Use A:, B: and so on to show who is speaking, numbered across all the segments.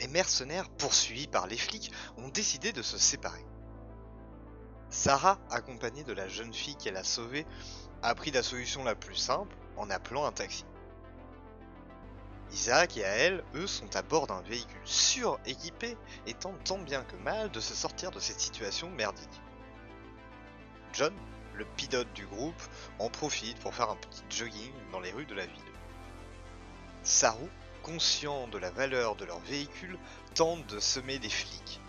A: les mercenaires, poursuivis par les flics, ont décidé de se séparer. Sarah, accompagnée de la jeune fille qu'elle a sauvée, a pris la solution la plus simple en appelant un taxi. Isaac et Aël, eux, sont à bord d'un véhicule suréquipé et tentent tant bien que mal de se sortir de cette situation merdique. John, le pilote du groupe, en profite pour faire un petit jogging dans les rues de la ville. Saru, conscient de la valeur de leur véhicule, tente de semer les flics.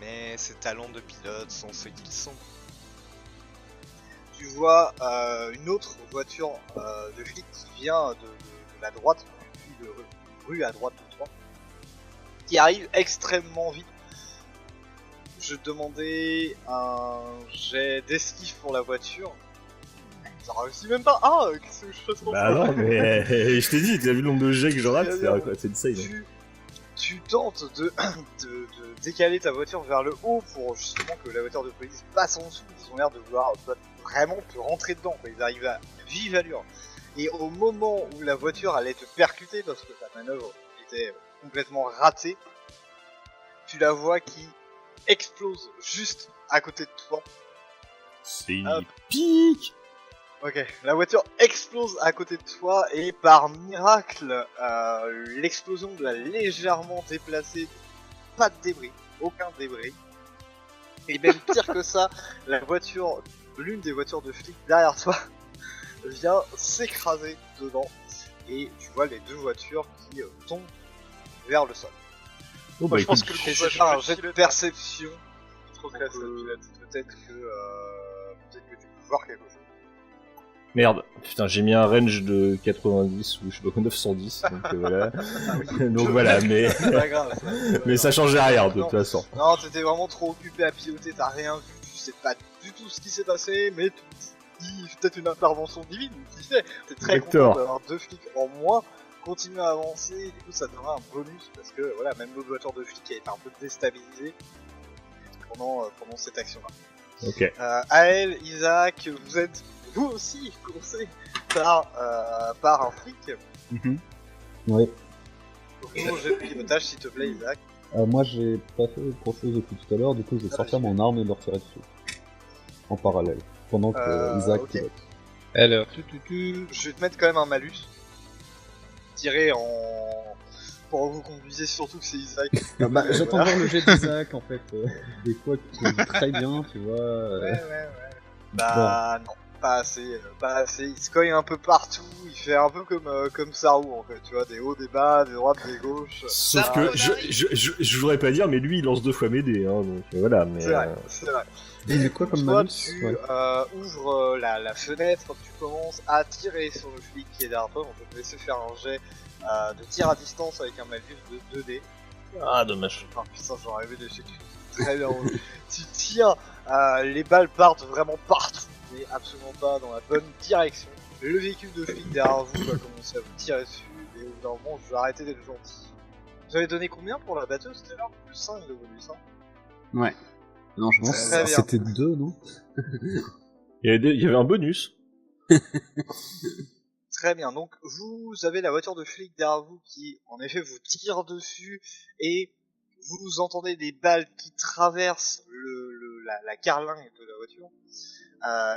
A: Mais ses talents de pilote sont ce qu'ils sont.
B: Tu vois une autre voiture de flic qui vient de la droite, de rue à droite de toi, qui arrive extrêmement vite. Je demandais un jet d'esquive pour la voiture. Ça réussit même pas. Ah, qu'est-ce que je fais trop
C: Bah non, mais je t'ai dit, tu as vu le nombre de jets que je rate, c'est insane.
B: Tu tentes de décaler ta voiture vers le haut pour justement que la voiture de police passe en dessous. Ils ont l'air de vouloir vraiment te rentrer dedans, quoi. Ils arrivent à vive allure. Et au moment où la voiture allait te percuter, parce que ta manœuvre était complètement ratée, tu la vois qui explose juste à côté de toi.
C: C'est pique.
B: Ok, la voiture explose à côté de toi et par miracle, l'explosion l'a légèrement déplacée. Pas de débris, aucun débris. Et même pire que ça, la voiture, l'une des voitures de flics derrière toi vient s'écraser dedans. Et tu vois les deux voitures qui tombent vers le sol.
C: Oh bah
B: je pense que le
D: groupe va
B: c'est pas un
D: changer
B: jet
D: de
B: de perception.
D: Trop classe, la pilote.
B: Peut-être que tu peux voir quelque chose.
C: Merde, putain, j'ai mis un range de 90 ou je sais pas quoi, 910, donc voilà. Donc voilà, mais
B: C'est pas grave, ça.
C: mais ça changeait rien de
B: Non.
C: toute façon.
B: Non, t'étais vraiment trop occupé à piloter, t'as rien vu, tu sais pas du tout ce qui s'est passé, mais tu te dis peut-être une intervention divine, qui sait. T'es très
C: Vector.
B: content d'avoir deux flics en moins, continue à avancer, et du coup ça donnera un bonus, parce que voilà, même l'autre voiture de flic a été un peu déstabilisée pendant cette action-là.
C: Ok.
B: Aël, Isaac, vous êtes vous aussi coursé par un flic.
E: Ouais.
B: Donc, j'ai pris pilotage, s'il te plaît, Isaac.
E: Moi j'ai pas fait grand chose depuis tout à l'heure, du coup je vais sortir mon arme et leur tirer dessus. En parallèle. Pendant que Isaac
B: ok.
E: pilote.
D: Alors,
B: Je vais te mettre quand même un malus. Tiré en... Pour vous conduisez surtout que c'est Isaac.
E: J'attends voir le jet d'Isaac en fait. Des fois tu conduis très bien, tu vois.
B: Ouais. Bah non, pas assez. Il se cogne un peu partout, il fait un peu comme Saru en fait, tu vois, des hauts, des bas, des droites, des gauches.
C: Sauf que je voudrais pas dire, mais lui il lance 2 fois mes dés, hein, donc voilà. Mais
B: C'est vrai.
E: Et mais quoi comme
B: Toi,
E: malus
B: tu
E: ouais.
B: ouvres la fenêtre quand tu commences à tirer sur le flic qui est derrière toi, donc je vais te laisser faire un jet de tir à distance avec un malus de 2D.
C: Ah dommage.
B: Ah putain, j'aurais rêvé d'échec. Très bien. Tu tires, les balles partent vraiment partout, mais absolument pas dans la bonne direction. Le véhicule de flic derrière vous va commencer à vous tirer dessus, et au bout d'un moment, je vais arrêter d'être gentil. Vous avez donné combien pour la batteuse tout à l'heure? Plus 5 de bonus, hein.
E: Ouais. Non, je pense
B: Très
E: que
B: bien.
E: c'était 2, non?
C: Il y avait un bonus.
B: Très bien, donc vous avez la voiture de flic derrière vous qui, en effet, vous tire dessus, et vous entendez des balles qui traversent la carlingue de la voiture,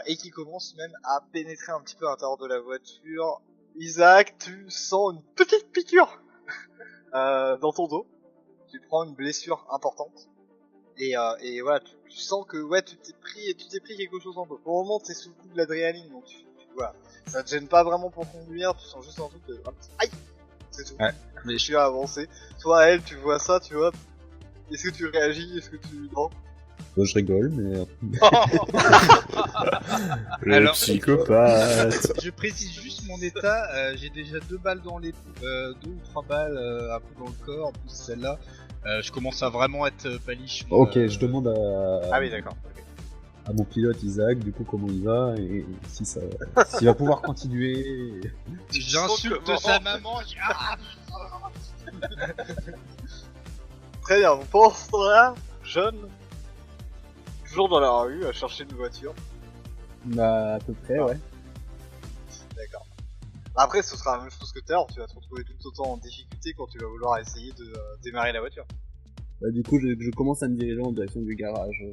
B: et qui commencent même à pénétrer un petit peu à l'intérieur de la voiture. Isaac, tu sens une petite piqûre dans ton dos. Tu prends une blessure importante. Et voilà, tu sens que ouais, tu t'es pris quelque chose en peu. Pour le moment, t'es sous le coup de l'adrénaline, donc tu voilà. Ça te gêne pas vraiment pour conduire, tu sens juste un truc de un petit aïe, c'est tout.
D: Ouais.
B: Mais je suis à avancer. Toi, elle, tu vois ça, tu vois. Est-ce que tu réagis? Est-ce que tu non?
E: Je rigole, mais...
C: Le
D: Alors,
C: psychopathe.
D: je précise juste mon état, j'ai déjà 2 balles dans les... 2 ou 3 balles un peu dans le corps, en plus celle-là. Je commence à vraiment être paliche.
E: Ok, je demande à...
B: Ah oui, d'accord. Okay.
E: à mon pilote Isaac, du coup, comment il va, et si ça... s'il va pouvoir continuer...
D: J'insulte sa maman,
B: Très bien, donc pendant ce temps-là, John, toujours dans la rue, à chercher une voiture.
E: Bah, à peu près, ouais.
B: D'accord. Après, ce sera la même chose que tout à l'heure, tu vas te retrouver tout autant en difficulté quand tu vas vouloir essayer de démarrer la voiture.
E: Bah, du coup, je commence à me diriger en direction du garage,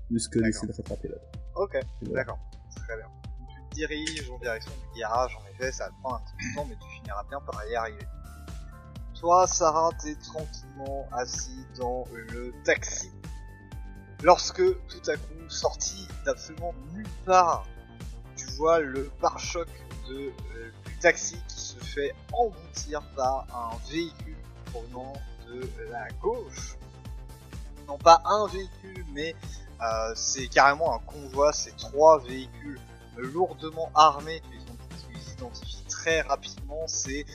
E: plus que
B: D'accord.
E: d'essayer de rattraper là.
B: Ok,
E: Voilà.
B: d'accord, très bien. Donc, tu te diriges en direction du garage, en effet, ça va te prendre un petit peu de temps, mais tu finiras bien par y arriver. Toi, Sarah, t'es tranquillement assis dans le taxi. Lorsque, tout à coup, sorti d'absolument nulle part, tu vois le pare-choc du taxi qui se fait emboutir par un véhicule provenant de la gauche. Non pas un véhicule, mais c'est carrément un convoi, c'est 3 véhicules lourdement armés, tu les identifies très rapidement, c'est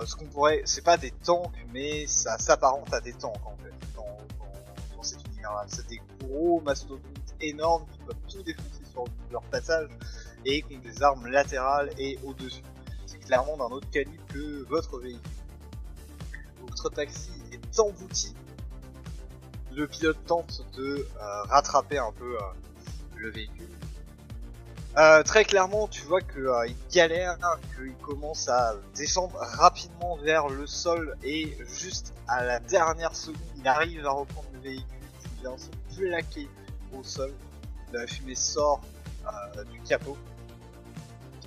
B: ce qu'on pourrait, c'est pas des tanks, mais ça s'apparente à des tanks en fait, dans cet univers-là. C'est des gros mastodontes énormes qui peuvent tout défoncer sur leur passage et qui ont des armes latérales et au-dessus. C'est clairement d'un autre calibre que votre véhicule. Votre taxi est embouti. Le pilote tente de rattraper un peu le véhicule. Très clairement, tu vois qu'il galère, qu'il commence à descendre rapidement vers le sol et juste à la dernière seconde, il arrive à reprendre le véhicule qui vient se plaquer au sol. La fumée sort du capot.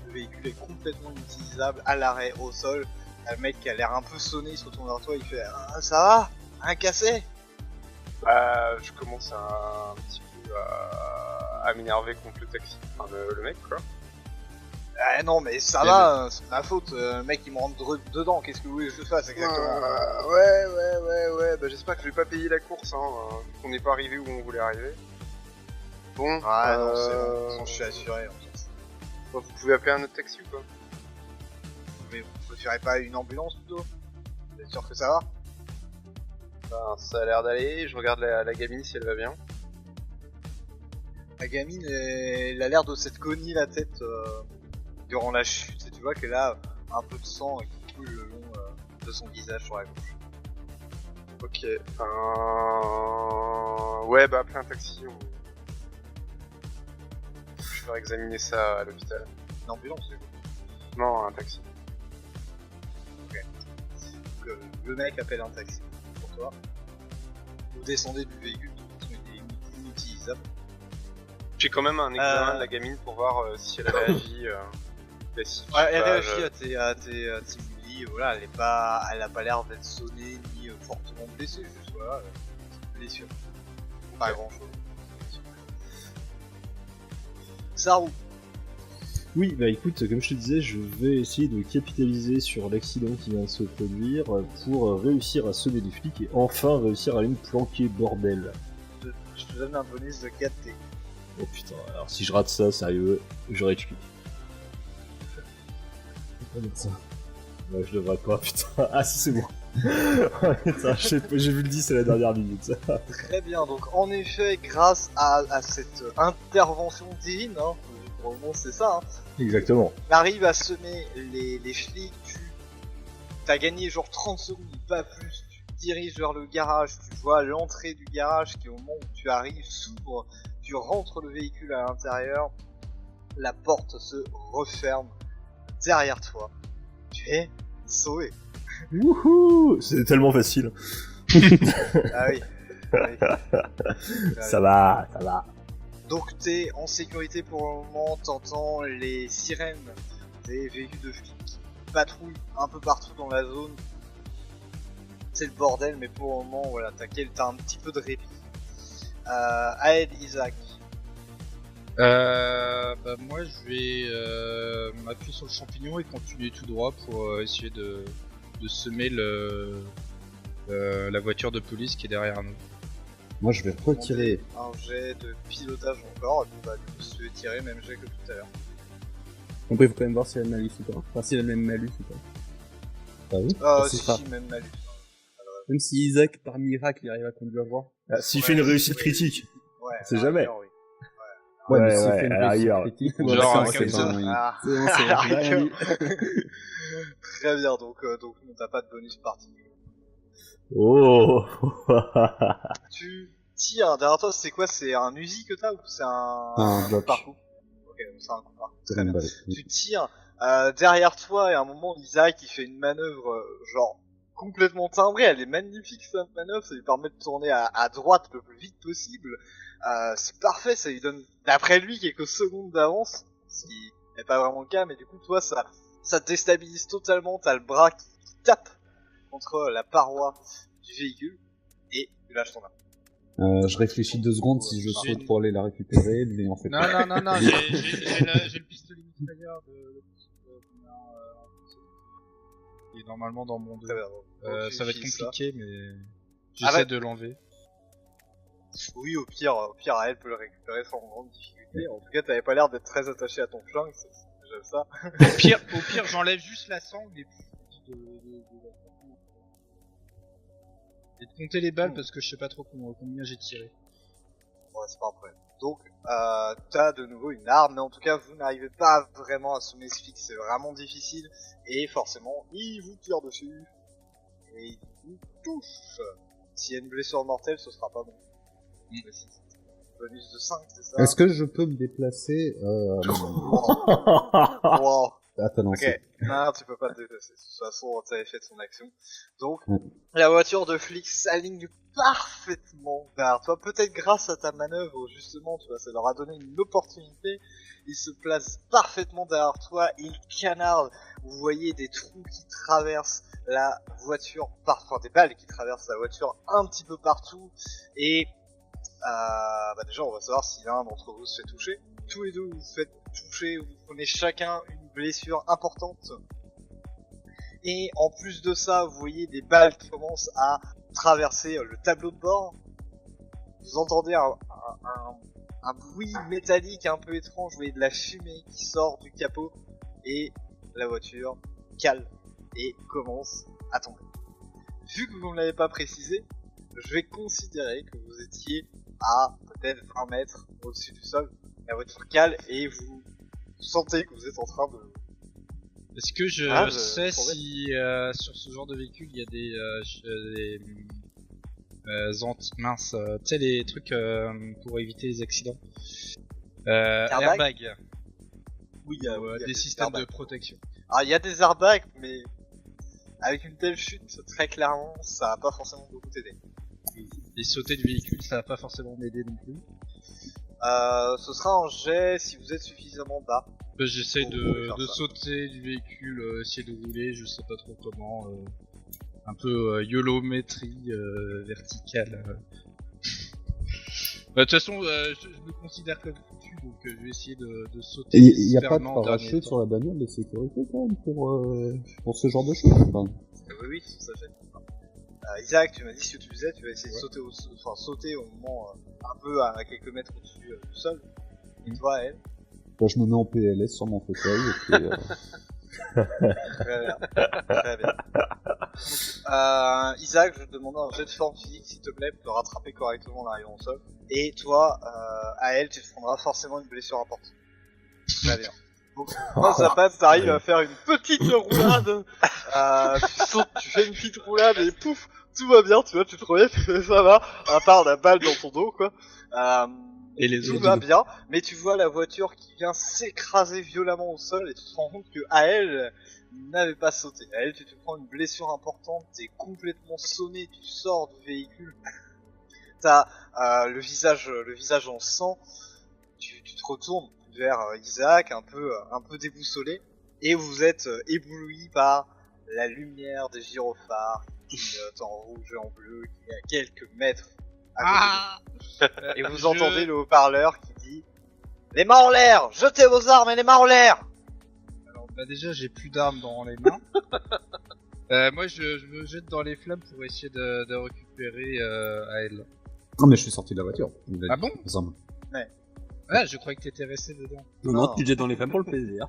B: Le véhicule est complètement inutilisable à l'arrêt au sol. Le mec qui a l'air un peu sonné, il se retourne vers toi, il fait ça va? Un cassé?
F: Bah, je commence un petit peu à m'énerver contre le taxi, enfin le mec quoi.
B: Ah non mais ça va, c'est ma faute, le mec il me rentre dedans, qu'est-ce que vous voulez que je fasse exactement?
F: Ouais, bah j'espère que je vais pas payer la course, qu'on n'est pas arrivé où on voulait arriver. Bon,
B: Non c'est bon, de toute façon, je suis assuré en fait.
F: Vous pouvez appeler un autre taxi ou pas?
B: Mais vous préférez pas une ambulance plutôt? Vous êtes sûr que ça va?
F: Ben, ça a l'air d'aller, je regarde la gamine si elle va bien.
B: La gamine, elle a l'air de s'être cogné la tête durant la chute, et tu vois qu'elle a un peu de sang qui coule le long de son visage sur la gauche.
F: Ok, ouais bah appelez un taxi, je vais examiner ça à l'hôpital.
B: Une ambulance du coup.
F: Non, un taxi.
B: Donc, le mec appelle un taxi pour toi. Vous descendez du véhicule, de toute façon il est inutilisable.
F: J'ai quand même un examen de la gamine pour voir si elle réagit.
B: Ouais, elle réagit à tes stimuli, voilà, elle a pas l'air d'être sonnée ni fortement blessée, juste voilà, blessure. Pas grand chose. Ça roule.
C: Oui, bah écoute, comme je te disais, je vais essayer de capitaliser sur l'accident qui vient de se produire pour réussir à sauver les flics et enfin réussir à aller me planquer, bordel.
B: Je te donne un bonus de 4T.
C: Oh putain, alors si je rate ça, sérieux, je rage quit. Ouais, je devrais pas, putain. Ah si, c'est bon. Oh, putain, j'ai vu le 10 à la dernière minute.
B: Très bien, donc en effet, grâce à cette intervention divine, pour le moment c'est ça,
C: Exactement.
B: t'arrives à semer les flics, t'as gagné genre 30 secondes, pas plus, tu te diriges vers le garage, tu vois l'entrée du garage qui au moment où tu arrives s'ouvre, tu rentres le véhicule à l'intérieur, la porte se referme derrière toi, tu es sauvé.
C: Wouhou, c'est tellement facile.
B: Ah oui.
C: Ça va.
B: Donc t'es en sécurité pour le moment, t'entends les sirènes des véhicules de flics qui patrouillent un peu partout dans la zone. C'est le bordel, mais pour le moment, voilà, t'as un petit peu de répit. Aed, Isaac.
D: Bah moi je vais m'appuyer sur le champignon et continuer tout droit pour essayer de semer la voiture de police qui est derrière nous.
E: Moi, je vais retirer.
B: Un jet de pilotage encore, et puis bah, du coup, si tu veux tirer, même jet que tout à l'heure.
E: Après, il faut quand même voir si elle a le malus ou pas. Enfin, si elle a le même malus ou pas. Ah oui.
B: Si, même malus.
E: Même si Isaac, par miracle, il arrive à conduire droit.
C: Ah, s'il fait une réussite critique,
B: Ouais,
C: on sait jamais.
B: oui.
E: Ouais, mais
C: Ouais,
E: s'il
C: ouais,
E: fait une
C: à la
E: réussite
C: rigueur.
E: critique,
D: Genre,
E: voilà,
D: comme
E: c'est
D: ça.
E: bon, oui.
B: Ah.
E: C'est bon, c'est
B: Ah,
E: bon, j'ai rien dit.
B: Très bien, donc non, t'as pas de bonus particulier.
C: Oh.
B: Tu tires, derrière toi, c'est quoi? C'est un Uzi que t'as ou c'est un
E: Un Glock.
B: parcours? Ok, donc c'est un coup de parcours.
E: C'est
B: Très
E: une
B: bien.
E: balle.
B: Tu tires, derrière toi, et à un moment, Isaac, il fait une manœuvre, genre, complètement timbrée. Elle est magnifique, cette manœuvre. Ça lui permet de tourner à droite le plus vite possible. C'est parfait, ça lui donne, d'après lui, quelques secondes d'avance. Ce qui n'est pas vraiment le cas, mais du coup, toi, ça te déstabilise totalement. T'as le bras qui tape contre la paroi du véhicule, et tu lâches ton arme.
E: Je réfléchis 2 secondes si je saute pour aller la récupérer, mais en fait...
D: Non, j'ai le pistolet mitrailleur il est normalement dans mon dos. Ça va être compliqué, mais j'essaie de l'enlever.
B: Oui, au pire, elle peut le récupérer sans grande difficulté. En tout cas, t'avais pas l'air d'être très attaché à ton flingue, c'est déjà ça.
D: Au pire, j'enlève juste la sangle et puis et de compter les balles parce que je sais pas trop combien j'ai tiré.
B: Ouais, c'est pas un problème. Donc, t'as de nouveau une arme, mais en tout cas, vous n'arrivez pas vraiment à semer ce fixe, c'est vraiment difficile, et forcément, il vous tire dessus, et il vous touche. S'il y a une blessure mortelle, ce sera pas bon. Bonus de 5, c'est ça?
E: Est-ce que je peux me déplacer
B: Wow.
E: Attends, non,
B: Ok, non, tu peux pas te déplacer. De toute façon, t'avais fait ton action. Donc, la voiture de flic s'aligne parfaitement vers toi. Peut-être grâce à ta manœuvre, où justement, tu vois, ça leur a donné une opportunité. Ils se placent parfaitement derrière toi. Ils canardent. Vous voyez des trous qui traversent la voiture, parfois des balles qui traversent la voiture un petit peu partout. Et déjà, on va savoir si l'un d'entre vous se fait toucher. Tous les deux, vous vous faites toucher. Vous prenez chacun une blessure importante. Et en plus de ça, vous voyez des balles qui commencent à traverser le tableau de bord. Vous entendez un bruit métallique un peu étrange. Vous voyez de la fumée qui sort du capot. Et la voiture cale et commence à tomber. Vu que vous ne l'avez pas précisé, je vais considérer que vous étiez à peut-être 20 mètres au-dessus du sol. La voiture cale et vous sentez que vous êtes en train de...
D: Est-ce que je sais si sur ce genre de véhicule il y a tu sais les trucs pour éviter les accidents. Airbag.
B: Oui, il y a
D: des systèmes de protection.
B: Alors il y a des airbags, mais avec une telle chute, très clairement, ça va pas forcément beaucoup t'aider.
D: Et sauter du véhicule, ça va pas forcément m'aider non plus.
B: Ce sera un jet si vous êtes suffisamment bas.
D: J'essaie de sauter du véhicule, essayer de rouler, je sais pas trop comment. Un peu YOLOmétrie verticale. De toute façon, je me considère comme foutu, donc je vais essayer de sauter.
E: Il y a pas de parachute sur la bagnole de sécurité quand même pour ce genre de choses. Enfin...
B: Oui, ça fait. Isaac, tu m'as dit ce que tu faisais, tu vas essayer de sauter au moment un peu à quelques mètres au-dessus du sol. Et toi, elle.
E: Bah, je me mets en PLS sur mon fauteuil et puis.
B: Très bien. Très bien. Donc, Isaac, je vais te demander un jet de forme physique, s'il te plaît, pour te rattraper correctement en arrivant au sol. Et toi, à elle, tu te prendras forcément une blessure importante. Très bien. Donc, moi, ça passe, t'arrives à faire une petite roulade. Tu sautes, tu fais une petite roulade et pouf, tout va bien, tu vois, tu te relèves, ça va, à part la balle dans ton dos, quoi.
D: Et les
B: tout
D: autres
B: va bien, mais tu vois la voiture qui vient s'écraser violemment au sol et tu te rends compte que à elle n'avait pas sauté. À elle, tu te prends une blessure importante, t'es complètement sonné, tu sors du véhicule. T'as le visage en sang. Tu te retournes vers Isaac, un peu déboussolé, et vous êtes ébloui par la lumière des gyrophares qui clignotent en rouge et en bleu, qui est à quelques mètres à côté de vous. Et vous entendez le haut-parleur qui dit « Les mains en l'air! Jetez vos armes et les mains en l'air !»
D: Alors déjà j'ai plus d'armes dans les mains. Moi je me jette dans les flammes pour essayer de récupérer à elle.
E: Non mais je suis sorti de la voiture.
D: Ah bon?
B: Ouais.
D: Ah, je croyais que t'étais resté dedans.
G: Non, tu te jettes dans les flammes pour le plaisir.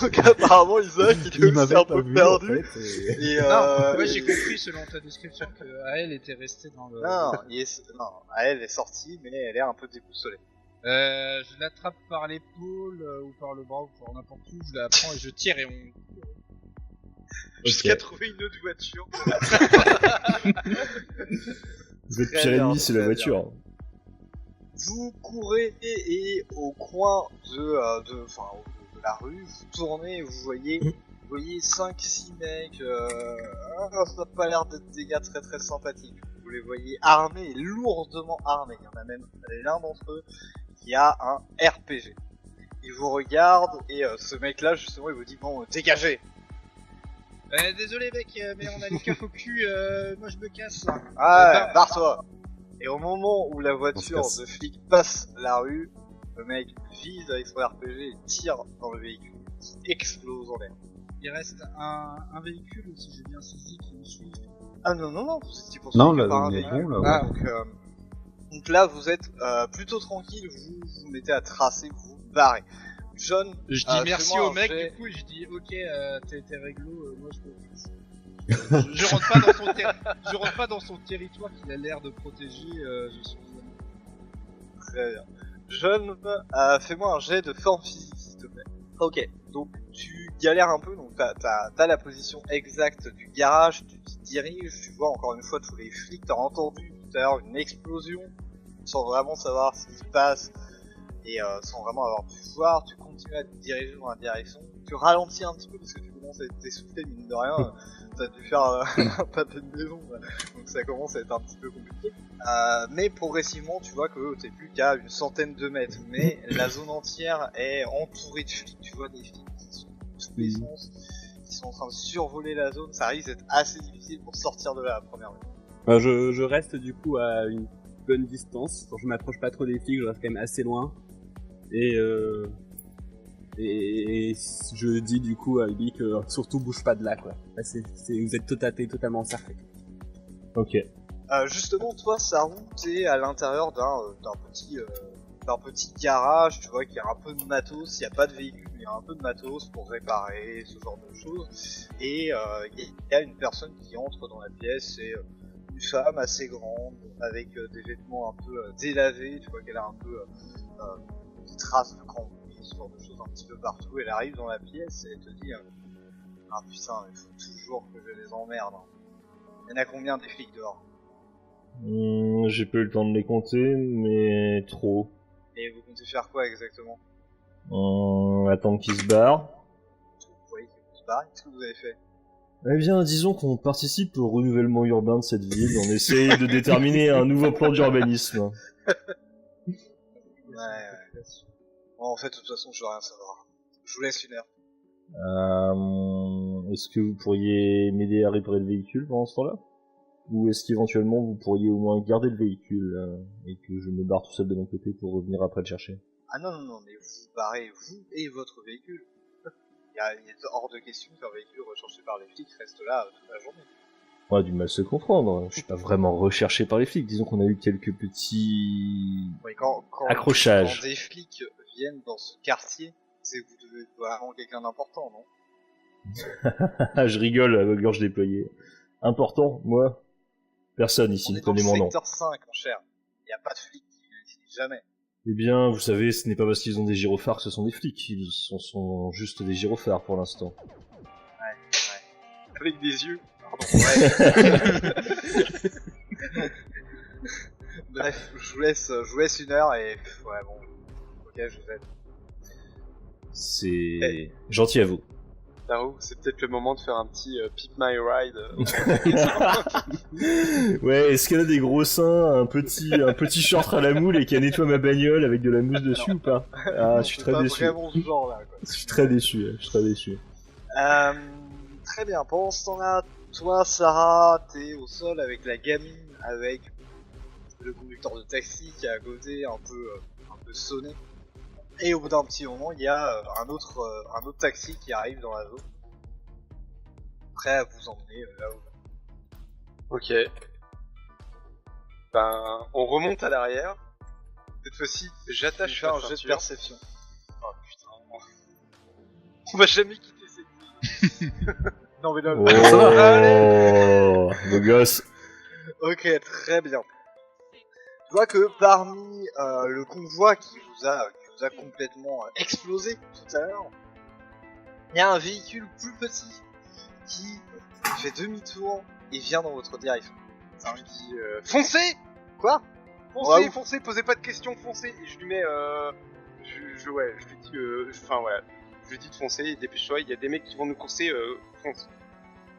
B: Donc apparemment Isaac il est aussi un peu perdu.
E: En fait,
B: Et
D: non, moi j'ai compris selon ta description que Aël était resté dans le...
B: Non, elle est sortie mais elle est un peu déboussolée.
D: Je l'attrape par l'épaule ou par le bras ou par n'importe où, je la prends et je tire et on...
B: Jusqu'à trouver une autre voiture.
C: Votre pire ennemi, c'est la voiture.
B: Vous courez et au coin de la rue, vous tournez et vous voyez 5-6 mecs, ça n'a pas l'air d'être des gars très très sympathiques. Vous les voyez armés, lourdement armés. Il y en a même l'un d'entre eux qui a un RPG. Il vous regarde et ce mec-là justement il vous dit bon dégagez.
D: Désolé mec, mais on a les keufs au cul, moi je me casse.
B: Ah, barre-toi. Et au moment où la voiture
E: casse.
B: de flic passe la rue, le mec vise avec son RPG et tire dans le véhicule qui explose en l'air.
D: Il reste un véhicule, si j'ai bien saisi, qui nous suit.
B: Ah non, vous étiez poursuivi
E: Non,
B: que
E: là,
B: par un
E: on est
B: véhicule.
E: bon, là, ouais.
B: Donc là, vous êtes plutôt tranquille, vous vous mettez à tracer, vous vous barrez. John,
D: Je dis merci
B: fais-moi
D: au
B: un
D: mec
B: jet.
D: du coup et je dis ok t'es réglo, moi je me casse. Je rentre pas dans son je rentre pas dans son territoire qu'il a l'air de protéger, je suis
B: Très bien. John, fais-moi un jet de forme physique, s'il te plaît. Ok, donc tu galères un peu, donc t'as la position exacte du garage, tu t'y diriges, tu vois encore une fois tous les flics, t'as entendu tout à l'heure une explosion, sans vraiment savoir ce qui se passe, et sans vraiment avoir pu voir, tu continues à te diriger dans la direction, tu ralentis un petit peu parce que tu commences à être essoufflé, mine de rien, t'as dû faire un pâté de maison, donc ça commence à être un petit peu compliqué. Mais progressivement, tu vois que t'es plus qu'à une centaine de mètres, mais la zone entière est entourée de flics, tu vois des flics qui sont dans tous les sens, qui sont en train de survoler la zone, ça risque d'être assez difficile pour sortir de là la première fois.
G: Je reste du coup à une bonne distance, je m'approche pas trop des flics, je reste quand même assez loin. Et je dis du coup à Ubi que surtout bouge pas de là quoi. Là, vous êtes totalement encerclés.
C: Ok.
B: Justement, toi, Saru, t'es à l'intérieur d'un petit garage, tu vois, qui a un peu de matos, il n'y a pas de véhicule, mais il y a un peu de matos pour réparer, ce genre de choses. Et il y a une personne qui entre dans la pièce, c'est une femme assez grande, avec des vêtements un peu délavés, tu vois qu'elle a un peu des traces de cambouis, ce genre de choses un petit peu partout. Elle arrive dans la pièce et elle te dit ah putain, il faut toujours que je les emmerde. Il y en a combien des flics dehors?
C: J'ai pas eu le temps de les compter, mais trop.
B: Et vous comptez faire quoi exactement?
C: Attendre qu'ils se barrent.
B: Vous voyez qu'ils se barrent, qu'est-ce que vous avez fait?
C: Eh bien, disons qu'on participe au renouvellement urbain de cette ville, on essaye de déterminer un nouveau plan d'urbanisme.
B: Ouais. Bon, en fait, de toute façon, je veux rien savoir. Je vous laisse une heure.
C: Est-ce que vous pourriez m'aider à réparer le véhicule pendant ce temps-là? Ou est-ce qu'éventuellement vous pourriez au moins garder le véhicule et que je me barre tout seul de mon côté pour revenir après le chercher?
B: Ah non, mais vous barrez, vous et votre véhicule. Il est hors de question qu'un véhicule recherché par les flics reste là toute la journée.
C: On a du mal à se comprendre, je suis pas vraiment recherché par les flics, disons qu'on a eu quelques petits
B: Oui, quand
C: accrochages.
B: des flics viennent dans ce quartier, c'est que vous devez être vraiment quelqu'un d'important, non?
C: Je rigole à la gorge déployée. Important, moi? Personne
B: On
C: ici ne
B: est dans le
C: connaît mon nom.
B: secteur 5, mon cher. Il y a pas de flics qui viennent ici, jamais.
C: Eh bien, vous savez, ce n'est pas parce qu'ils ont des gyrophares que ce sont des flics, ils sont juste des gyrophares pour l'instant.
B: Ouais.
F: Avec des yeux.
B: Pardon, ouais. Bref, je vous laisse une heure et... Ouais, bon. Ok, je vous aide.
C: C'est gentil à vous.
F: Saru, c'est peut-être le moment de faire un petit Peep My Ride.
C: Ouais, est-ce qu'elle a des gros seins, un petit short à la moule et qu'elle nettoie ma bagnole avec de la mousse dessus ou pas? Ah, je suis
B: C'est
C: très
B: pas
C: déçu.
B: vraiment ce genre-là, quoi.
C: Je suis très déçu.
B: Très bien, pendant ce temps-là, toi, Sarah, t'es au sol avec la gamine, avec le conducteur de taxi qui est à côté, un peu sonné. Et au bout d'un petit moment, il y a un autre taxi qui arrive dans la zone, prêt à vous emmener là où.
F: Ok. Ben, on remonte à l'arrière. Cette fois-ci, j'attache
B: Je vais faire
F: la
B: un jet de
F: ceinture.
B: perception.
F: Oh putain. On va jamais quitter cette ville.
B: Non mais non.
C: Oh, beau gosse.
B: Ok, très bien. Tu vois que parmi le convoi qui vous a complètement explosé tout à l'heure, il y a un véhicule plus petit qui fait demi-tour et vient dans votre direction.
F: Je dis, foncez!
B: Quoi?
F: Foncez,
B: Ouais,
F: foncez, posez pas de questions, foncez. Et je lui mets, je lui dis, enfin voilà, je lui dis de foncer, dépêche-toi, il y a des mecs qui vont nous courser, fonce.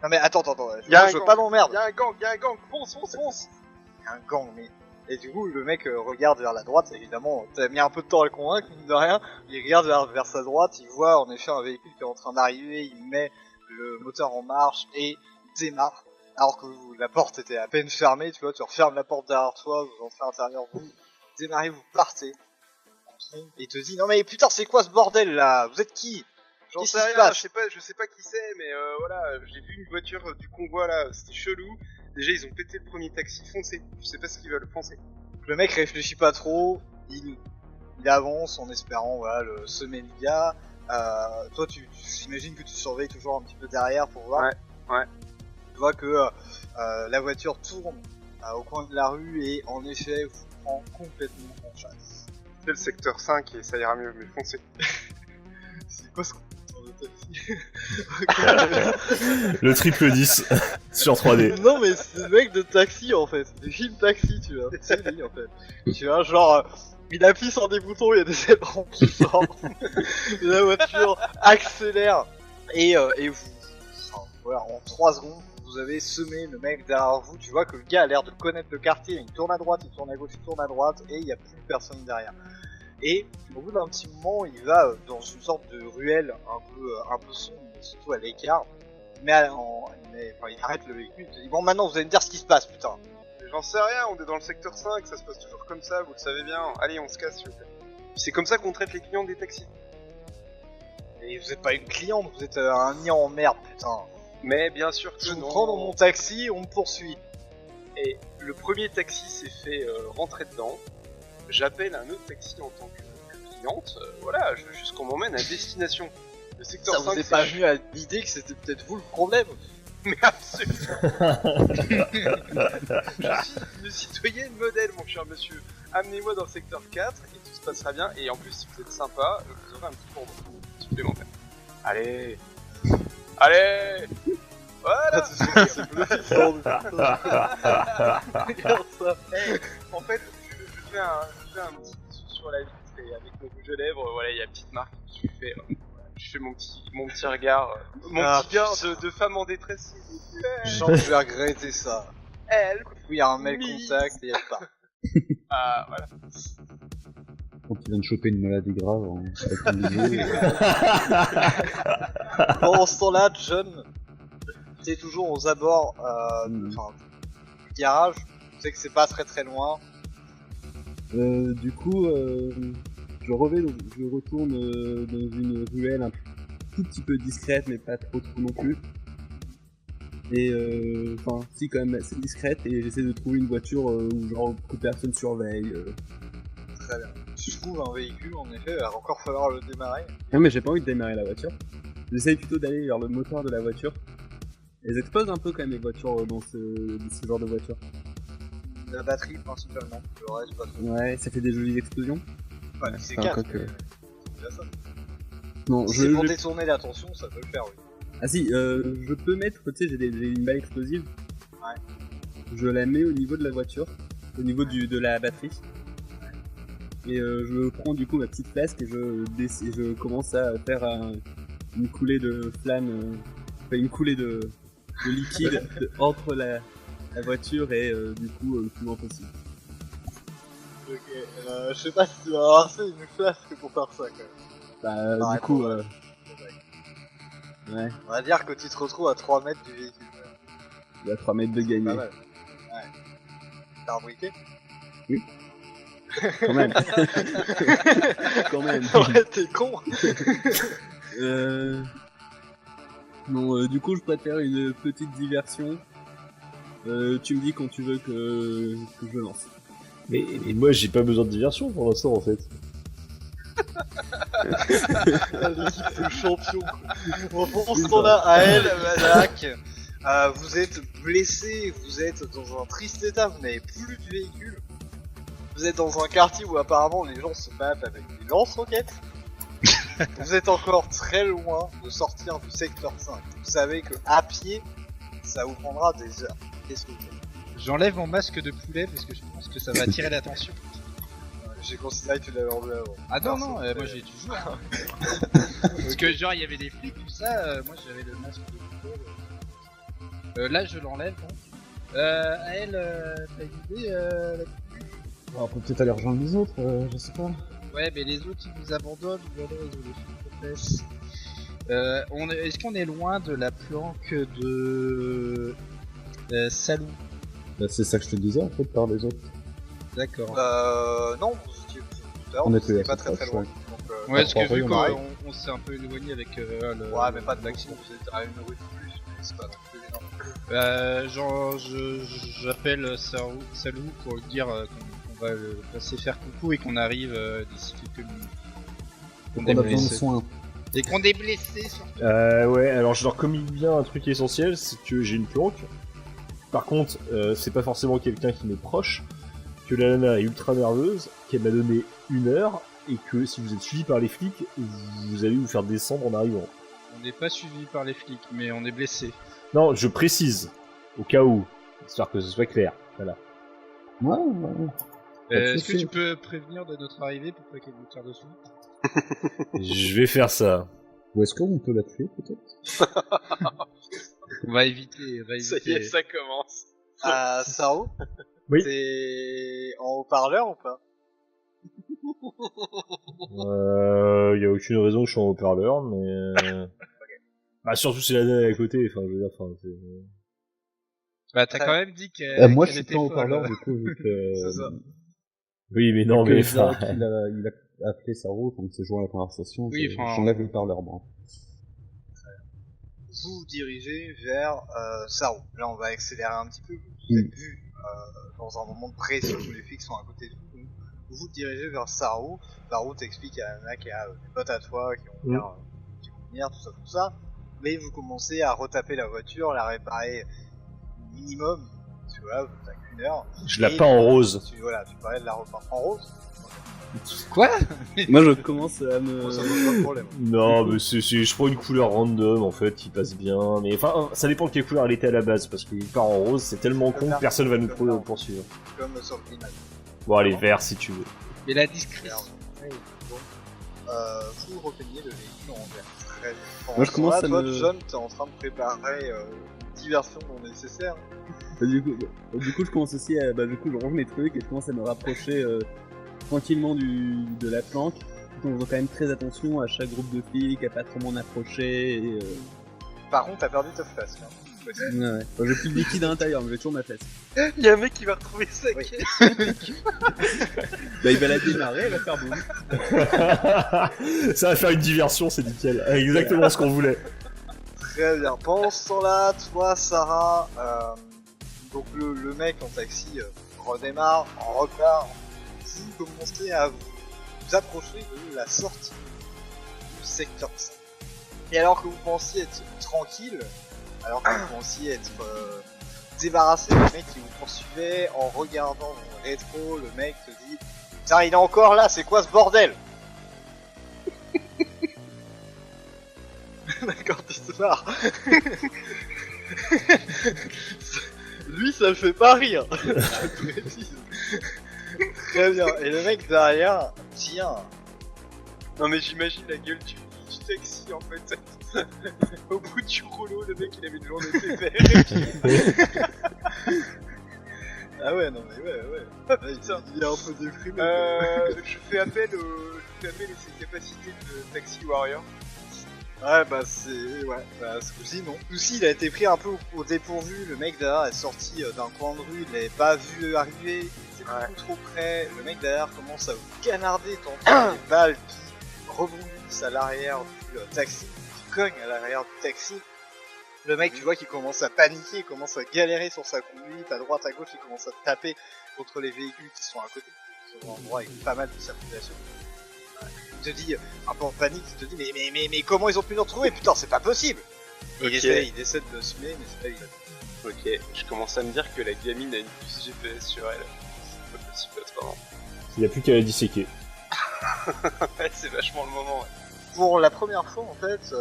B: Non mais attends,
F: Y a un
B: je veux
F: gang.
B: pas m'emmerder.
F: Il y a un gang, fonce.
B: Il y a un gang, mais... Et du coup, le mec regarde vers la droite, évidemment, t'as mis un peu de temps à le convaincre, mine de rien. Il regarde vers sa droite, il voit en effet un véhicule qui est en train d'arriver, il met le moteur en marche et démarre. Alors que la porte était à peine fermée, tu vois, tu refermes la porte derrière toi, vous entrez à l'intérieur, vous démarrez, vous partez. Et il te dit, non mais putain, c'est quoi ce bordel là? Vous êtes qui?
F: J'en
B: Qu'est-ce
F: sais
B: qui se
F: rien,
B: passe
F: je sais pas qui c'est, mais voilà, j'ai vu une voiture du convoi là, c'était chelou. Déjà, ils ont pété le premier taxi, foncez. Je sais pas ce qu'ils veulent, foncez.
B: Le mec réfléchit pas trop, il avance en espérant voilà, semer le gars. Toi, j'imagine que tu surveilles toujours un petit peu derrière pour voir.
F: Ouais.
B: Tu vois que la voiture tourne au coin de la rue et en effet vous prend complètement en chasse.
F: C'est le secteur 5 et ça ira mieux, mais foncez.
B: C'est quoi ce conducteur de taxi?
C: Le triple 10 sur 3D.
B: Non mais c'est le mec de Taxi en fait, du film Taxi tu vois, c'est lui en fait. Tu vois genre, il appuie sur des boutons, il y a des ailerons qui sortent, la voiture accélère et vous, enfin, voilà, en 3 secondes, vous avez semé le mec derrière vous, tu vois que le gars a l'air de connaître le quartier, il tourne à droite, il tourne à gauche, il tourne à droite et il n'y a plus personne derrière. Et au bout d'un petit moment, il va dans une sorte de ruelle un peu sombre, surtout à l'écart. Il arrête le véhicule, il dit bon maintenant vous allez me dire ce qui se passe putain.
F: J'en sais rien, on est dans le secteur 5, ça se passe toujours comme ça, vous le savez bien. Allez, on se casse, s'il vous plaît. C'est comme ça qu'on traite les clients des taxis.
B: Et vous êtes pas une cliente, vous êtes un nid en merde putain.
F: Mais bien sûr que
B: Je vous
F: non.
B: prends dans mon taxi, on me poursuit.
F: Et le premier taxi s'est fait rentrer dedans. J'appelle un autre taxi en tant que cliente. Voilà, jusqu'on m'emmène à destination. Le secteur
B: Ça
F: 5,
B: vous est
F: c'est
B: pas venu à l'idée que c'était peut-être vous le problème?
F: Mais absolument. Je suis une citoyenne modèle, mon cher monsieur. Amenez-moi dans le secteur 4 et tout se passera bien. Et en plus, si vous êtes sympa, vous aurez un petit pourboire supplémentaire. Allez. Voilà.
B: C'est bluffé, regarde ça.
F: En fait, je fais un petit bisou sur la vitre et avec mon rouge à lèvres, voilà, il y a une petite marque. Je fais mon petit regard, petit regard de femme en détresse.
B: Je sens que je vais regretter ça.
F: Elle.
B: Oui, il y a un mail contact et il y a pas.
F: Ah, voilà.
E: Quand il vient de choper une maladie grave avec un bébé.
B: Pendant ce temps-là, John, t'es toujours aux abords du garage. Tu sais que c'est pas très très loin.
G: Du coup, je retourne dans une ruelle un tout petit peu discrète, mais pas trop non plus. Et enfin, si quand même assez discrète, et j'essaie de trouver une voiture où genre que personne surveille.
B: Très bien. Tu trouves un véhicule, en effet, il va encore falloir le démarrer.
G: Non mais j'ai pas envie de démarrer la voiture. J'essaie plutôt d'aller vers le moteur de la voiture. Elles explosent un peu quand même les voitures dans ce genre de voiture.
B: La batterie principalement, le reste pas trop.
G: Ouais, ça fait des jolies explosions.
B: Ouais, c'est
G: enfin,
B: 4.
G: quoi que-
B: C'est déjà ça.
G: Non,
B: Si c'est pour détourner l'attention, ça peut le faire, oui.
G: Ah si, je peux mettre, tu sais, j'ai une balle explosive.
B: Ouais.
G: Je la mets au niveau de la voiture, au niveau de la batterie. Et je prends du coup ma petite flasque et je commence à faire une coulée de flamme, enfin une coulée de liquide entre la voiture et du coup le plus loin possible.
B: Ok, je sais pas si tu vas avoir assez une flasque pour faire ça, quand même.
G: Bah
B: Pareil,
G: du coup,
B: pour-
G: ouais,
B: On va dire que tu te retrouves à 3 mètres du véhicule.
G: il y a 3 mètres de
B: Pas
G: gagné.
B: mal. Ouais. T'as un briquet?
G: Quand même. Quand même.
B: Ouais, t'es con.
G: Non, du coup, je préfère une petite diversion. Tu me dis quand tu veux que je lance.
C: Mais moi j'ai pas besoin de diversion pour l'instant en fait.
B: L'équipe de champion, quoi. Bon, pour ce temps-là, à elle, Zach, vous êtes blessé, vous êtes dans un triste état, vous n'avez plus de véhicule. Vous êtes dans un quartier où apparemment les gens se battent avec des lance-roquettes. Vous êtes encore très loin de sortir du secteur 5. Vous savez que à pied, ça vous prendra des heures. Qu'est-ce que vous faites?
D: J'enlève mon masque de poulet parce que je pense que ça va attirer l'attention.
B: J'ai considéré que tu l'avais enlevé avant.
D: Ah non, moi j'ai toujours. Hein. Parce que genre il y avait des flics, tout ça, moi j'avais le masque de poulet. Là je l'enlève donc. À elle, t'as une idée
E: On peut peut-être aller rejoindre les autres, je sais pas.
D: Ouais, mais les autres ils nous abandonnent, ou alors ils ont des flics de Est-ce qu'on est loin de la planque de Salou?
E: Bah, c'est ça que je te disais en fait par les autres.
D: D'accord.
B: Non, vous étiez tout à l'heure,
E: On
B: vous
E: était
B: étiez
E: assez
B: pas très
E: proches,
B: loin.
E: ouais.
B: Donc,
D: Ouais, parce que vu
E: pareil.
D: qu'on s'est un peu éloigné avec le.
B: ouais, mais pas de maximum, vous êtes à une rue de plus, mais c'est pas non plus énorme.
D: Genre, j'appelle Salou pour lui dire qu'on va le passer faire coucou et qu'on arrive d'ici quelques minutes.
E: Donc on a besoin de soins.
D: Et qu'on est blessé surtout.
C: Ouais, alors je leur communique bien un truc essentiel, c'est que j'ai une planque. Par contre, c'est pas forcément quelqu'un qui m'est proche, que la nana est ultra nerveuse, qu'elle m'a donné 1 heure, et que si vous êtes suivi par les flics, vous allez vous faire descendre en arrivant.
D: On n'est pas suivi par les flics, mais on est blessé.
C: Non, je précise, au cas où, histoire que ce soit clair, voilà.
E: Ouais.
D: Est-ce que tu peux prévenir de notre arrivée pour pas qu'elle nous tire dessus?
C: Je vais faire ça.
E: Ou est-ce qu'on peut la tuer peut-être?
D: On va éviter,
F: Ça y est, ça commence.
B: Sao,
C: Oui.
B: t'es en haut-parleur ou pas?
C: Y a aucune raison que je sois en haut-parleur, mais... Bah surtout c'est la nana à côté, enfin je veux dire, c'est...
D: Bah t'as quand même dit qu'elle
E: Moi je
D: qu'elle
E: suis
D: était
E: pas en
D: folle.
E: haut-parleur du coup vu que...
B: C'est ça.
C: Oui mais non mais...
E: il a appelé Saro, donc c'est joint à la conversation,
D: Oui, enfin-
E: j'enlève le parleur moi.
B: Vous vous dirigez vers Sao. Là, on va accélérer un petit peu. Vous êtes vu dans un moment de pression où les flics sont à côté de vous. Donc, vous vous dirigez vers Sao. Sao t'explique à la nana qu'il y a des potes à toi qui vont venir, tout ça. Mais vous commencez à retaper la voiture, la réparer minimum. Parce que voilà, vous n'avez qu'une heure.
C: Je la
B: Et
C: peins en rose.
B: Tu parlais de la repeindre en rose.
D: Quoi?
G: Moi, je commence à me...
B: Bon, ça pose pas de problème.
C: Non mais je prends une couleur random en fait qui passe bien, mais enfin ça dépend de quelle couleur elle était à la base, parce qu'il part en rose, c'est tellement con que personne va nous poursuivre.
B: Comme sur le climat.
C: Bon allez, vert si tu veux.
D: Et la discrétion.
B: Donc, vous repeignez le véhicule en vert. Très bien.
G: Moi, je commence à
B: toi,
G: me-
B: John, t'es en train de préparer une diversion non nécessaire.
G: Du coup, je commence aussi à... du coup, je range mes trucs et je commence à me rapprocher tranquillement de la planque. Donc, je dois quand même très attention à chaque groupe de flics, à pas trop m'en approcher et...
B: Par contre, t'as perdu ta face. Là.
G: Ouais. Enfin, j'ai plus de liquide à l'intérieur, mais j'ai toujours ma fesse.
F: Il y a un mec qui va retrouver sa
B: Oui.
F: caisse.
G: Il va la démarrer, elle va faire boum.
C: Ça va faire une diversion, c'est nickel. Exactement ce qu'on voulait.
B: Très bien. Pendant ce temps-là, toi, Sarah, donc le mec en taxi redémarre, en repart. Vous commencez à vous approcher de la sortie du secteur 5. Et alors que vous pensiez être tranquille, alors que vous pensiez être débarrassé du mec qui vous poursuivait, en regardant mon rétro, le mec te dit « Putain, il est encore là, c'est quoi ce bordel ?» D'accord, tu te marres. Lui, ça le fait pas rire. Je précise. Très bien. Et le mec derrière, tiens.
F: Non mais j'imagine la gueule du taxi en fait. Au bout du rouleau, le mec il avait une journée pépère.
B: Ah ouais, non mais ouais. Il est un peu déprimé.
F: Je fais appel à ses capacités de Taxi Warrior.
B: Ouais, bah c'est... Ouais, bah ce coup-ci, non. Ce coup-ci, il a été pris un peu au dépourvu. Le mec derrière est sorti d'un coin de rue, il l'avait pas vu arriver. Il était beaucoup trop près. Le mec derrière commence à vous canarder, t'entends des balles qui rebondissent à l'arrière du taxi, qui cognent à l'arrière du taxi. Le mec, tu vois qu'il commence à paniquer, il commence à galérer sur sa conduite, à droite, à gauche, il commence à taper contre les véhicules qui sont à côté, qui sont en endroit avec pas mal de circulation. Il te dit, un peu en panique, il te dit mais comment ils ont pu nous retrouver, putain, c'est pas possible. Il essaie de l'assumer, mais c'est pas évident.
F: Ok, je commence à me dire que la gamine a une puce GPS sur elle. C'est pas possible autrement.
C: Il n'y a plus qu'à la disséquer.
F: Ouais, c'est vachement le moment, ouais.
B: Pour la première fois, en fait,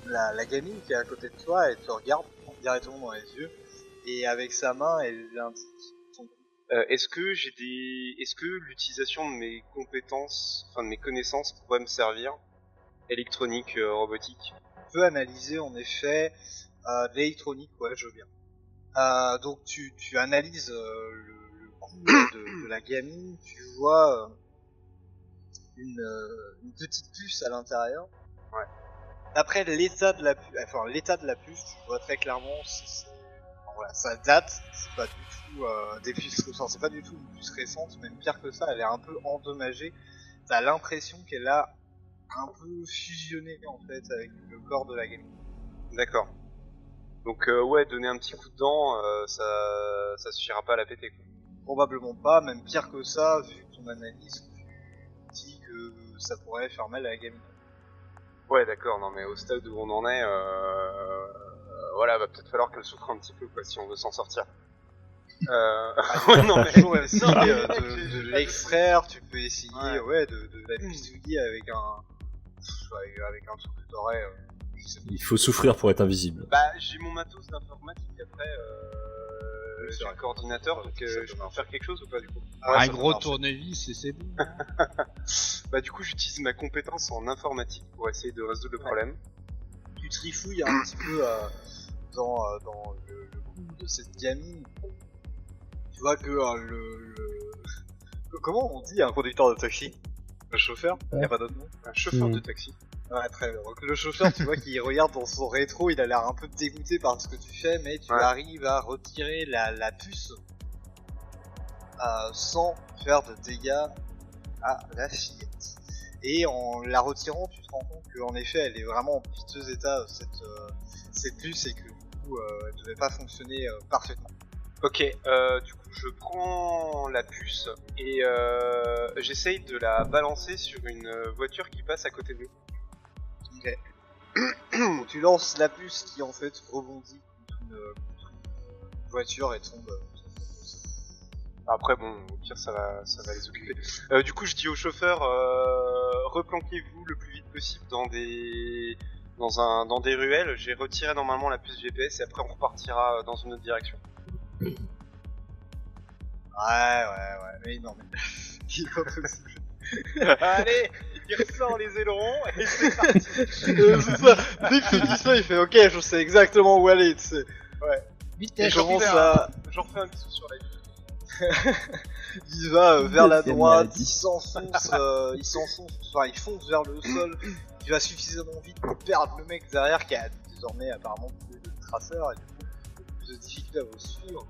B: la gamine qui est à côté de toi, elle te regarde directement dans les yeux, et avec sa main, elle indique son groupe.
F: Est-ce que l'utilisation de mes compétences, enfin de mes connaissances pourrait me servir? Électronique, robotique.
B: Tu peux analyser en effet de l'électronique, ouais, je veux bien. Donc tu analyses le coup de la gamine, tu vois une petite puce à l'intérieur.
F: Ouais.
B: D'après l'état de la puce, tu vois très clairement, voilà, ça date, c'est pas du tout des puces, enfin, c'est pas du tout une puce récente, même pire que ça, elle est un peu endommagée. T'as l'impression qu'elle a un peu fusionné en fait avec le corps de la gamine.
F: D'accord. Donc ouais, donner un petit coup de dent, ça suffira pas à la péter, quoi.
B: Probablement pas, même pire que ça, vu ton analyse, tu dis que ça pourrait faire mal à la gamine.
F: Ouais, d'accord, non mais au stade où on en est, voilà, va peut-être falloir qu'elle souffre un petit peu, quoi, si on veut s'en sortir.
B: Ouais, non, mais toujours essayer de l'extraire, tu peux essayer, ouais, de la bisouiller avec un truc que t'aurais, je sais pas.
C: Il faut souffrir pour être invisible.
F: Bah, j'ai mon matos d'informatique après, j'ai un coordinateur, donc je peux faire quelque chose ou pas du coup?
D: Un gros tournevis et c'est bon.
F: Bah du coup j'utilise ma compétence en informatique pour essayer de résoudre le problème.
B: Tu trifouilles un petit peu dans le coup de cette gamine. Tu vois que comment on dit un conducteur de taxi? Un chauffeur? Y'a pas d'autre nom?
F: Un chauffeur de taxi.
B: Ouais, très bien. Donc le chauffeur, tu vois qu'il regarde dans son rétro, il a l'air un peu dégoûté par ce que tu fais, mais tu arrives à retirer la puce sans faire de dégâts à la fillette. Et en la retirant, tu te rends compte qu'en effet, elle est vraiment en piteux état, cette puce, et que du coup, elle devait pas fonctionner parfaitement.
F: Ok, du coup je prends la puce et j'essaye de la balancer sur une voiture qui passe à côté de nous.
B: Ok. Donc tu lances la puce qui en fait rebondit contre une voiture et tombe.
F: Après bon, au pire ça va les occuper. Du coup je dis au chauffeur, replanquez-vous le plus vite possible dans des ruelles. J'ai retiré normalement la puce GPS et après on repartira dans une autre direction.
B: Ouais, mais non, mais il est pas possible.
F: Allez, il ressort les ailerons et c'est parti.
B: C'est ça, dès que tu dis ça, il fait ok, je sais exactement où aller, tu sais. Ouais.
D: Vite,
B: Et j'en refais
F: un bisou sur la vie.
B: Il va vers la
E: C'est
B: droite,
E: maladie.
B: il fonce vers le sol, il va suffisamment vite pour perdre le mec derrière qui a désormais apparemment plus de traceur et du coup plus de difficulté à vous suivre.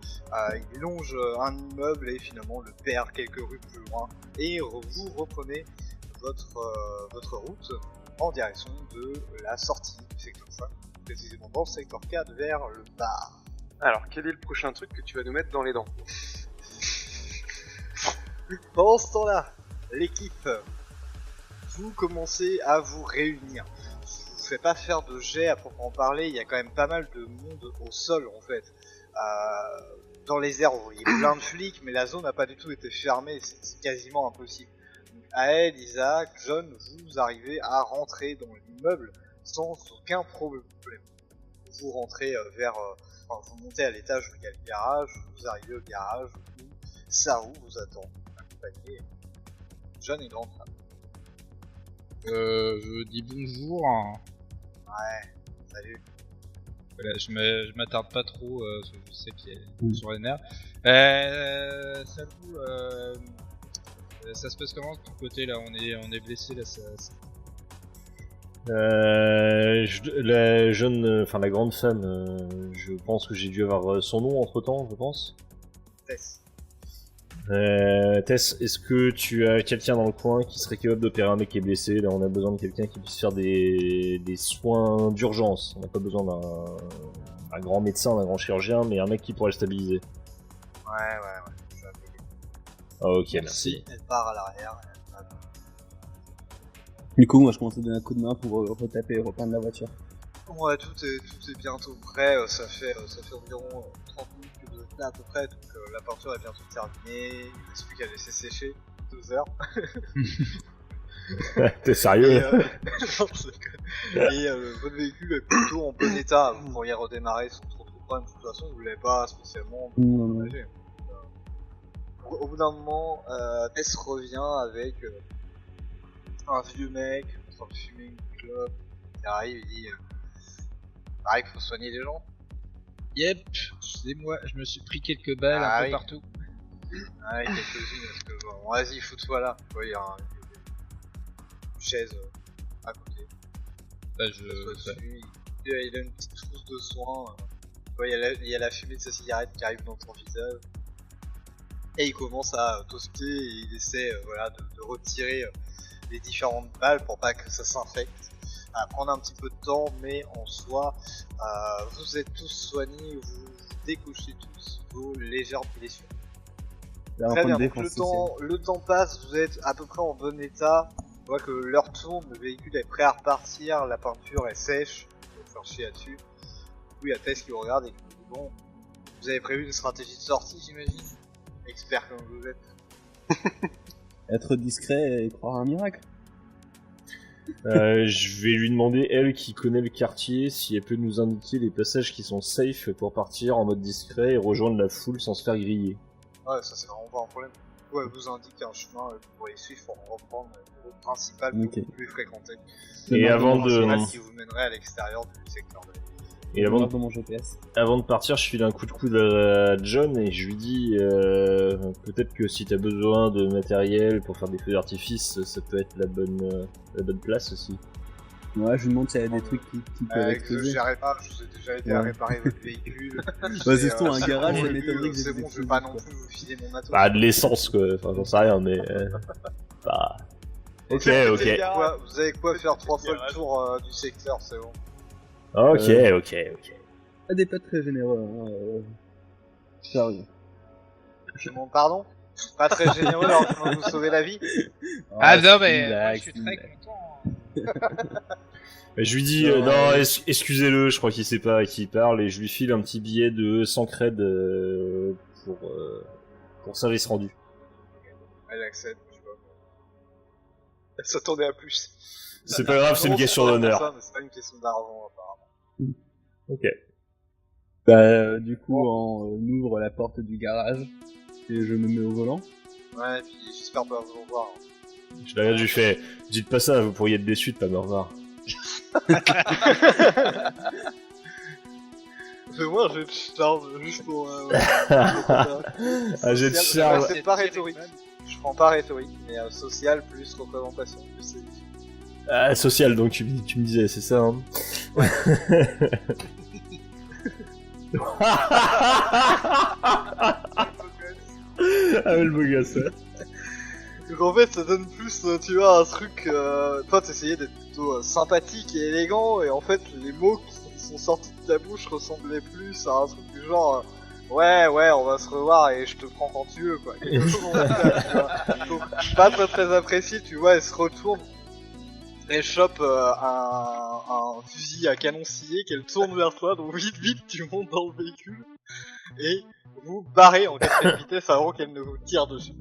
B: Il longe un immeuble et finalement le perd quelques rues plus loin et vous reprenez votre route en direction de la sortie du secteur 5, précisément dans le secteur 4 vers le bar.
F: Alors, quel est le prochain truc que tu vas nous mettre dans les dents?
B: Pendant ce temps-là, l'équipe, vous commencez à vous réunir. Je vous fais pas faire de jet à proprement parler, il y a quand même pas mal de monde au sol en fait. Dans les airs, vous voyez plein de flics, mais la zone n'a pas du tout été fermée, c'est quasiment impossible. Donc, Aed, Isaac, John, vous arrivez à rentrer dans l'immeuble sans aucun problème. Vous rentrez vous montez à l'étage où il y a le garage, vous arrivez au garage où Saru vous attend, accompagné John et Grand Femme.
D: Je dis bonjour.
B: Ouais, salut.
D: Voilà, je m'attarde pas trop, parce que je sais qu'il est sur les nerfs. Salut, ça se passe comment de ton côté là? On est blessé là,
C: La jeune, enfin la grande femme, je pense que j'ai dû avoir son nom entre temps, je pense.
B: Tess.
C: Tess, est-ce que tu as quelqu'un dans le coin qui serait capable d'opérer un mec qui est blessé? Là, on a besoin de quelqu'un qui puisse faire des soins d'urgence. On n'a pas besoin d'un grand médecin, d'un grand chirurgien, mais un mec qui pourrait le stabiliser.
B: Ouais. Je vais appeler.
C: Ok, merci.
B: Elle part à l'arrière.
G: Du coup, moi je commence à donner un coup de main pour retaper et reprendre la voiture.
B: Ouais, tout est bientôt prêt. Ça fait environ 30 minutes que vous êtes là à peu près, donc la peinture est bientôt terminée. Il ne reste plus qu'à laisser sécher 2 heures.
C: T'es sérieux?
B: Non, je déconne. Et votre véhicule est plutôt en bon état. Vous pourriez redémarrer sans trop de problème, de toute façon, vous l'avez pas spécialement
G: Non, non.
B: endommagé. Au bout d'un moment, Tess revient avec un vieux mec en train de fumer une clope qui arrive et dit pareil qu'il faut soigner les gens.
D: Yep, c'est moi, je me suis pris quelques balles
B: Ah
D: un
B: oui.
D: peu partout.
B: Ah, quelques-unes, parce que bon, vas-y, fous-toi là. Tu vois, il y a une chaise à côté.
D: Bah,
B: Il s'assoit dessus, il a une petite trousse de soins. Tu vois, il y a la fumée de sa cigarette qui arrive dans ton visage. Et il commence à toaster et il essaie voilà, de retirer les différentes balles pour pas que ça s'infecte. Ça va prendre un petit peu de temps, mais en soi, vous êtes tous soignés, vous décochez tous vos légères blessures.
G: Là, un
B: Très
G: point
B: bien,
G: de
B: donc
G: défense
B: le temps passe, vous êtes à peu près en bon état. On voit que l'heure tourne, le véhicule est prêt à repartir, la peinture est sèche, il faut faire chier là-dessus. Du coup, il y a Tess qui vous regarde et qui vous dit bon, vous avez prévu une stratégie de sortie, j'imagine? Expert comme vous êtes.
G: Être discret et croire à un miracle.
C: Je vais lui demander, elle qui connaît le quartier, si elle peut nous indiquer les passages qui sont safe pour partir en mode discret et rejoindre la foule sans se faire griller.
B: Ouais, ça c'est vraiment pas un problème. Du coup, elle vous indique un chemin que vous pourriez suivre pour reprendre le route principale
G: Ok.
B: beaucoup plus fréquentée.
C: Et avant de,
B: Principale qui vous mènerait à l'extérieur du secteur de la ville.
C: et avant de
G: dans mon GPS.
C: Avant de partir, je file un coup de coude à John et je lui dis peut-être que si t'as besoin de matériel pour faire des feux d'artifice, ça peut être la bonne place aussi.
G: Ouais, je lui demande s'il y a des trucs qui peuvent
B: Je
G: exploser.
B: gérerai pas, je vous ai déjà aidé à réparer votre véhicule.
G: Bah, c'est tout, un garage, ça m'étonnerait que j'ai
B: c'est
G: des
B: bon, je vais
G: explosifs,
B: pas non
G: quoi.
B: plus vous filer mon matos.
C: Bah de l'essence quoi, enfin j'en sais rien mais... bah... Ok, ok.
B: Vous avez quoi faire 3 fois le tour du secteur, c'est bon.
C: Ok.
G: Pas des pas très généreux, hein. Sérieux.
B: Je demande pardon. Pas très généreux alors que je vous sauver la vie.
D: Ah
G: Ouais,
D: non,
G: c'est
D: mais
G: une
D: moi,
G: blague,
D: je suis
G: c'est une
D: très
G: blague.
D: content.
C: Mais je lui dis non, excusez-le, je crois qu'il sait pas à qui il parle et je lui file un petit billet de 100 creds pour service rendu.
B: Elle accepte, tu vois. Elle s'attendait à plus.
C: C'est pas grave, c'est une
B: Non,
C: question
B: pas
C: d'honneur.
B: ça, mais c'est pas une question d'argent apparemment.
C: Ok.
G: Bah, du coup, on ouvre la porte du garage et je me mets au volant.
B: Ouais, et puis j'espère pas vous revoir.
C: Je la regarde, je lui fais dites pas ça, vous pourriez être déçus de pas me revoir.
B: Fais-moi un jeu de charme juste pour.
C: Un jet de
B: Social,
C: charme.
B: c'est pas rhétorique. Je prends pas rhétorique, mais social plus représentation plus c'est.
C: Ah, social, donc tu me disais, c'est ça, hein. Ah, le beau gosse, ouais.
B: Donc en fait, ça donne plus, tu vois, un truc. Toi, t'essayais d'être plutôt sympathique et élégant, et en fait, les mots qui sont sortis de ta bouche ressemblaient plus à un truc du genre. Ouais, on va se revoir et je te prends quand tu veux, quoi. Quelque chose en fait, tu vois. Donc, pas très apprécié, tu vois, elle se retourne. Elle chope un fusil à canon scié qu'elle tourne vers toi, donc vite, tu montes dans le véhicule et vous barrez en 4ème vitesse avant qu'elle ne vous tire dessus.